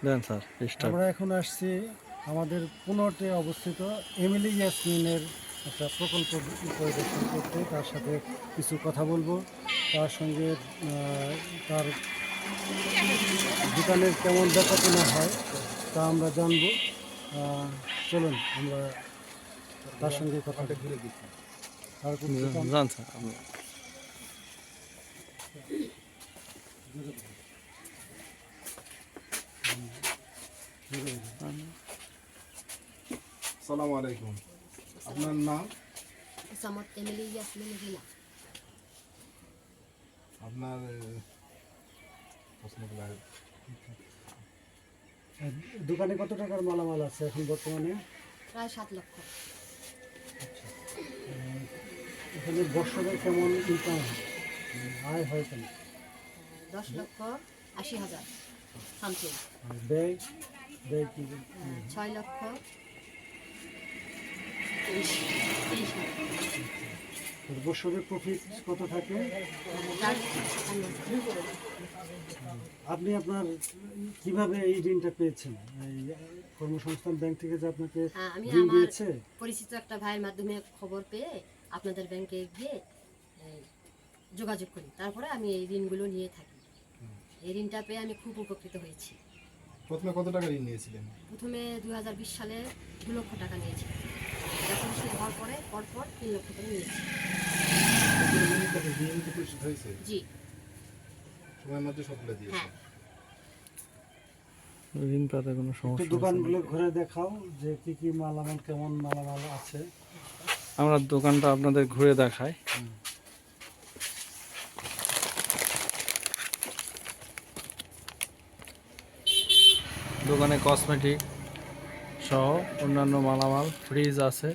দেন sir start. আমরা এখন আসছি আমাদের পুনটে অবস্থিত এমিলি ইয়াসমিনের একটা প্রকল্প পরিদর্শন করতে, তার সাথে কিছু কথা বলবো, তার সঙ্গে তার দোকানের কেমন বেচাকেনা হয় তা আমরা জানবো। চলুন আমরা তার সঙ্গে কথা ঘুরে দেখি। আর যান স্যার আপনি। আসসালামু আলাইকুম। আপনার নাম? সামাদ এমিলি ইয়াসমিন রিনা। আপনার প্রশ্নগুলো দোকানে কত টাকার মালামাল আছে এখন বর্তমানে? প্রায় 7 লক্ষ। এখানে বর্ষকে কেমন ইনকাম আয় হয় কেন? 10 লক্ষ 80,000 সামথিং। ব্যয় ব্যয় কি? 6 লক্ষ 30,000। বছরের প্রফিট কত থাকে? আপনি আপনার কিভাবে এই ঋণটা পেয়েছেন? এই কর্মসংস্থান ব্যাংক থেকে যে আপনাকে আমি ঋণ আমার দিয়েছে? পরিচিত একটা ভাইয়ের মাধ্যমে খবর পেয়ে আপনাদের ব্যাংকে গিয়ে যোগাযোগ করি, তারপরে আমি এই ঋণগুলো নিয়ে থাকি। এই ঋণটা পেয়ে আমি খুব উপকৃত হয়েছি। প্রথমে কত টাকা ঋণ নিয়েছিলেন? প্রথমে 2020 সালে 2 লক্ষ টাকা নিয়েছি, যখন সুদ হওয়ার পরে পরপর 3 লক্ষ করে নিয়েছি। ঋণ কি পরিশোধ হয়েছে? জি সময়ের মধ্যে সবগুলো দিয়েছে? হ্যাঁ। ঋণ পেতে কোনো একটু সমস্যা আছে? দোকানগুলো ঘুরে দেখাও যে কি কি মালামাল কেমন মালামাল আছে। আমরা দোকানটা আপনাদের ঘুরে দেখাই। দোকানে কসমেটিক সহ অন্যান্য মালামাল, ফ্রিজ আছে।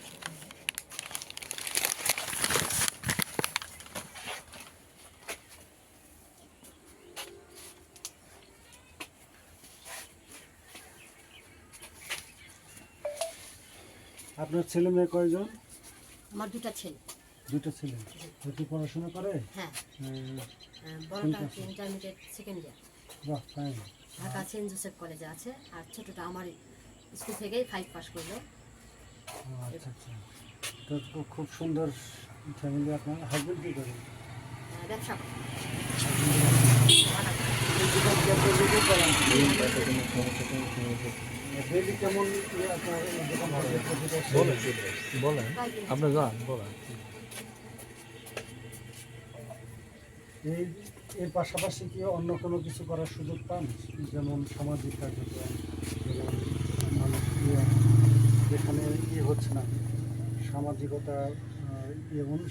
আপনার ছেলে মেয়ে কয়জন? আমার 2টা ছেলে। দুটো ছেলে। কি পড়াশোনা করে? হ্যাঁ, উম, বড়টা হচ্ছে ইন্টারমিডিয়েট সেকেন্ড ইয়ার, বাহ, ফাইন। ঢাকা সেন্ট জোসেফ কলেজে আছে। আর ছোটটা আমার স্কুল থেকেই 5 পাস করলো। আচ্ছা আচ্ছা, তো খুব সুন্দর ফ্যামিলি। আপনার হাজবেন্ড কী করে? ব্যবসা করে। এই দোকান কি আপনি নিজে করেন? ঋণ পেতে কোনো সমস্যা কোনো সমস্যা ডেইলি কেমন আপনার এই দোকান থেকে প্রফিট আসে? বলেন, আপনি যান বলেন। এই এর পাশাপাশি কি অন্য কোনো কিছু করার সুযোগ পান? যেমন সামাজিক কার্যক্রম, যেমন মানুষ যেখানে হচ্ছে না সামাজিকতা,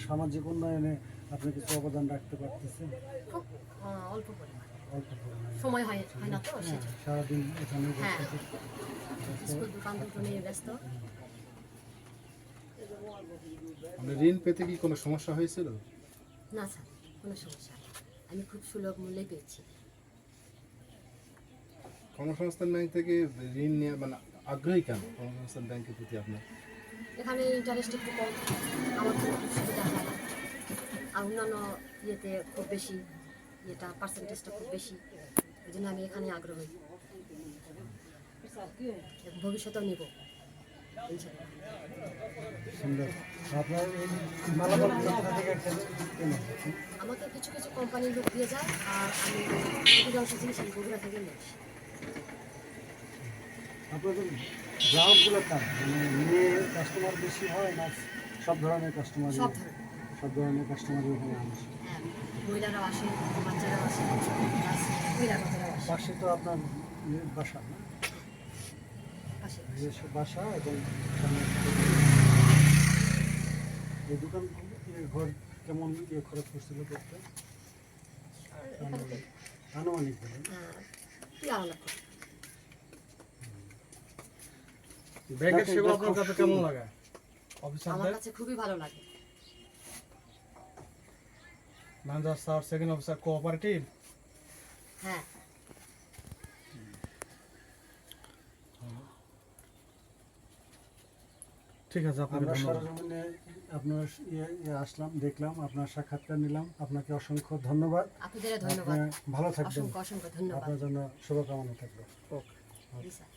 সামাজিক উন্নয়নে আপনি কিছু অবদান রাখতে পারতেছেন? খুব অল্প পরিমাণ, অল্প পরিমাণে। সময় হয় না তো হ্যাঁ, সেজন্য। সারাদিন এখানে হ্যাঁ, বসে থেকে। স্কুল দোকান দুটো নিয়ে ব্যস্ত। আপনার ঋণ পেতে কি কোনো সমস্যা হয়েছিল? না স্যার, কোনো সমস্যা নেই, আমি খুব সুলভ মূল্যে পেয়েছি। কর্মসংস্থান ব্যাংক থেকে ঋণ নিয়ে মানে আগ্রহী কেন কর্মসংস্থান ব্যাংকের প্রতি আপনার? এখানে ইন্টারেস্ট একটু কম, আমার খুব সুবিধা হয়। আর অন্যান্য ইয়েতে খুব বেশি, ইয়েটা পার্সেন্টেজটা খুব বেশি, এই জন্য আমি এখানে আগ্রহী। ভবিষ্যতেও নেব ইনশাআল্লাহ। সুন্দর। আপনার এই মালামাল কোথা থেকে কেনেন? আমাকে কিছু কিছু কোম্পানির লোক দিয়ে যায়, আর আমি অধিকাংশ জিনিস আমি বগুড়া থেকে নিয়ে আসি। আপনাদের গ্রাহকগুলো কার মানে মেয়ে কাস্টমার বেশি হয় না সব ধরনের কাস্টমার? সব ধরনের, সব ধরনের কাস্টমারই এখানে আসে। হ্যাঁ, মহিলারাও আসে, বাচ্চারাও আসে, প্লাস মহিলারাও আসে। পাশে তো আপনার বাসা না? পাশে নিজস্ব বাসা এবং সামনে এই দোকান ঘর কেমন খরচ করছিল করতে? আনুমানিক বলেন। 3 লক্ষ। ব্যাংকের সেবা আপনার কাছে কেমন লাগে? আমার কাছে খুবই ভালো লাগে। Manager sir, second officer, cooperative. হ্যাঁ, ঠিক আছে, আমরা সরজমিনে আপনার আসলাম, দেখলাম, আপনার সাক্ষাৎকার নিলাম। আপনাকে অসংখ্য ধন্যবাদ। আপনাদের ধন্যবাদ, আপনি ভালো থাকবেন। অসংখ্য অসংখ্য ধন্যবাদ। আপনার জন্য শুভকামনা থাকবে। ওকে। জি স্যার